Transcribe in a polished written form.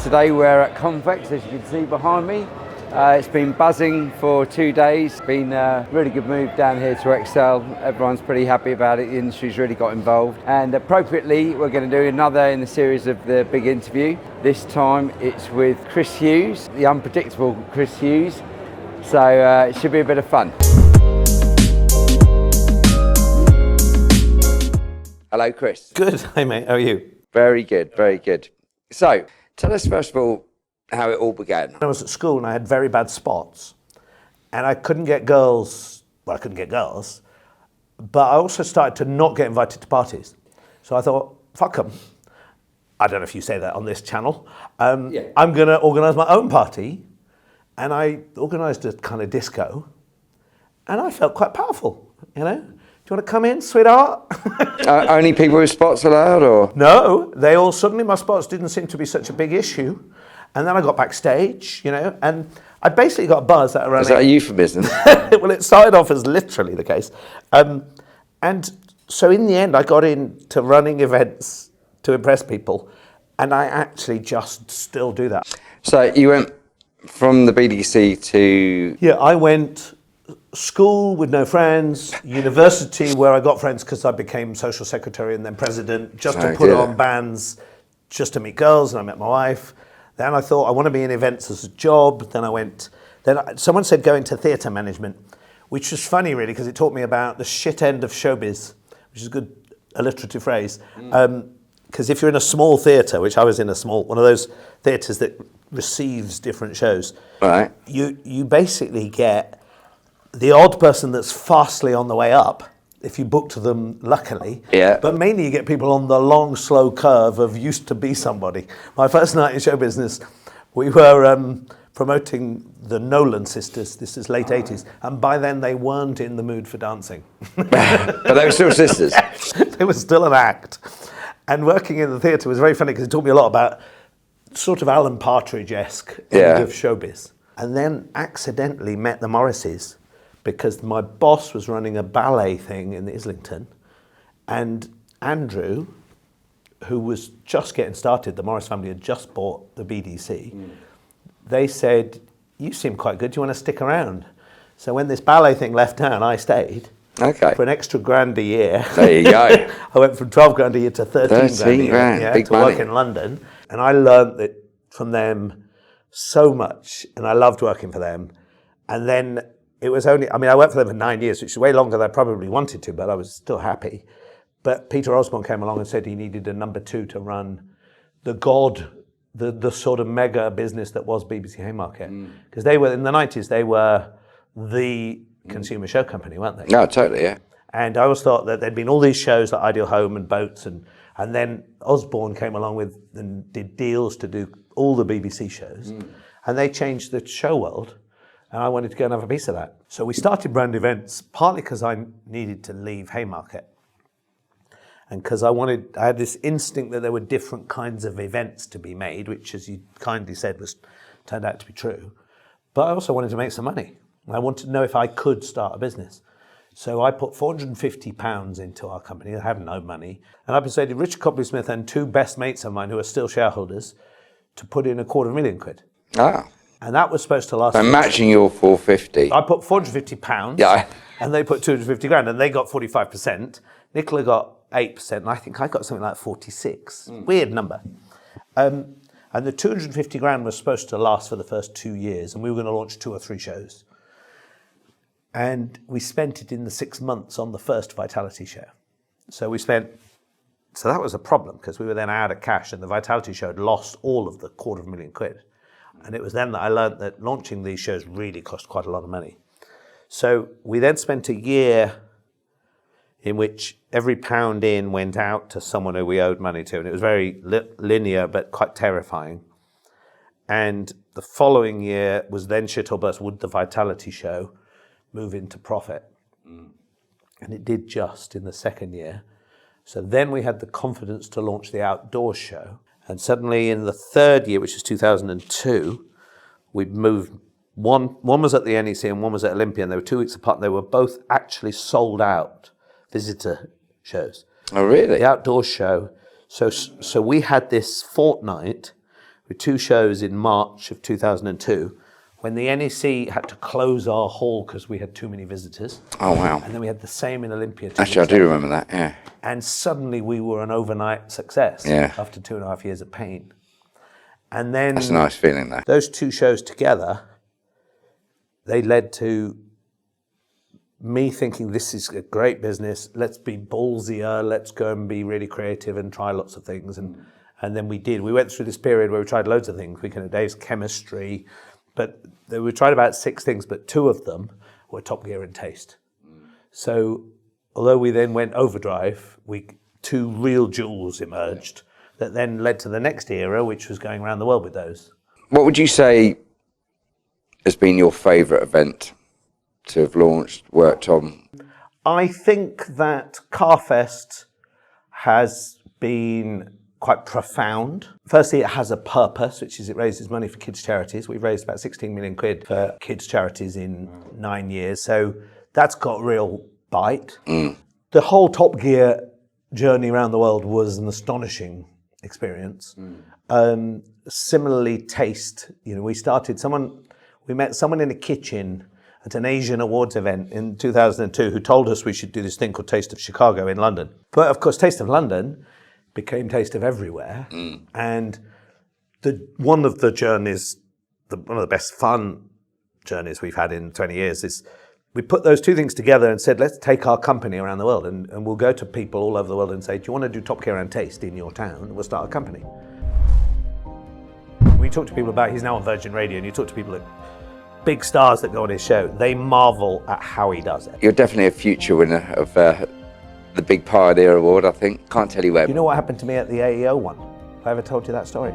today we're at Convex, as you can see behind me. It's been buzzing for 2 days. It's been a really good move down here to Excel. Everyone's pretty happy about it. The industry's really got involved. And appropriately, we're going to do another in the series of the big interview. This time it's with Chris Hughes, the unpredictable Chris Hughes. So it should be a bit of fun. Hello, Chris. Good. Hey, mate. How are you? Very good, very good. So tell us first of all how it all began. I was at school and I had very bad spots and I couldn't get girls. Well, I couldn't get girls, but I also started to not get invited to parties. So I thought, fuck them. I don't know if you say that on this channel. I'm going to organise my own party. And I organised a kind of disco and I felt quite powerful, you know? Do you want to come in, sweetheart? Only people with spots allowed, or? No, they all suddenly, my spots didn't seem to be such a big issue. And then I got backstage, you know, and I basically got a buzz at around... Is that a euphemism? Well, it started off as literally the case. And so in the end, I got into running events to impress people. And I actually just still do that. So you went from the BDC to... Yeah, I went school with no friends, university where I got friends because I became social secretary and then president, just to put on bands, just to meet girls, and I met my wife. Then I thought I want to be in events as a job. Then someone said go into theatre management, which was funny really because it taught me about the shit end of showbiz, which is a good alliterative phrase. Because if you're in a small theatre, which I was in one of those theatres that receives different shows, right, you basically get the odd person that's fastly on the way up, if you book to them luckily, but mainly you get people on the long, slow curve of used to be somebody. My first night in show business, we were promoting the Nolan sisters, this is late 80s, and by then they weren't in the mood for dancing. But they were still sisters? They were still an act. And working in the theatre was very funny because it taught me a lot about sort of Alan Partridge-esque end of showbiz. And then accidentally met the Morrises because my boss was running a ballet thing in Islington, and Andrew, who was just getting started, the Morris family had just bought the BDC, they said, you seem quite good, do you want to stick around? So when this ballet thing left town, I stayed. Okay. For an extra grand a year. There you go. I went from 12 grand a year to 13 grand a year to work in London. And I learned that from them so much, and I loved working for them. And then it was only, I worked for them for 9 years, which is way longer than I probably wanted to, but I was still happy. But Peter Osborne came along and said he needed a number two to run the sort of mega business that was BBC Haymarket. Because they were, in the 90s, they were the consumer show company, weren't they? No, totally, yeah. And I always thought that there'd been all these shows like Ideal Home and Boats, and then Osborne came along with and did deals to do all the BBC shows. And they changed the show world. And I wanted to go and have a piece of that. So we started brand events, partly because I needed to leave Haymarket. And because I had this instinct that there were different kinds of events to be made, which, as you kindly said, turned out to be true. But I also wanted to make some money. I wanted to know if I could start a business. So I put £450 into our company. I have no money. And I persuaded Richard Copley-Smith and two best mates of mine who are still shareholders to put in £250,000. Ah. And that was supposed to last... So matching your 450. I put £450. Yeah. And they put 250 grand, and they got 45%. Nicola got 8%, and I think I got something like 46. Weird number. And the 250 grand was supposed to last for the first 2 years, and we were going to launch 2 or 3 shows. And we spent it in the 6 months on the first Vitality show. So that was a problem, because we were then out of cash, and the Vitality show had lost all of the £250,000. And it was then that I learned that launching these shows really cost quite a lot of money. So we then spent a year in which every pound in went out to someone who we owed money to. And it was very linear, but quite terrifying. And the following year was then shit or bust. Would the Vitality show move into profit? And it did just in the second year. So then we had the confidence to launch the outdoor show. And suddenly in the third year, which is 2002, we moved, one was at the NEC and one was at Olympia, and they were 2 weeks apart, and they were both actually sold out visitor shows. Oh, really? The outdoor show. So we had this fortnight with 2 shows in March of 2002, when the NEC had to close our hall because we had too many visitors. Oh, wow. And then we had the same in Olympia. Actually, I do remember that, yeah. And suddenly we were an overnight success after 2.5 years of pain. And then That's a nice feeling, that. those 2 shows together, they led to me thinking, this is a great business, let's be ballsier, let's go and be really creative and try lots of things. And then we did. We went through this period where we tried loads of things. Weekend of Days, chemistry, but we tried about 6 things, but 2 of them were Top Gear and Taste. So although we then went overdrive, 2 real jewels emerged that then led to the next era, which was going around the world with those. What would you say has been your favourite event to have launched, worked on? I think that Carfest has been quite profound. Firstly, it has a purpose, which is it raises money for kids' charities. We've raised about 16 million quid for kids' charities in 9 years. So that's got real bite. The whole Top Gear journey around the world was an astonishing experience. Similarly, Taste. We met someone in a kitchen at an Asian awards event in 2002 who told us we should do this thing called Taste of Chicago in London. But of course, Taste of London became Taste of Everywhere. And one of the journeys, one of the best fun journeys we've had in 20 years is we put those 2 things together and said, let's take our company around the world and we'll go to people all over the world and say, do you want to do Top Gear and Taste in your town? We'll start a company. We talk to people about, he's now on Virgin Radio, and you talk to people at big stars that go on his show, they marvel at how he does it. You're definitely a future winner of the Big Pioneer Award, I think. Can't tell you where. You know what happened to me at the AEO one? Have I ever told you that story?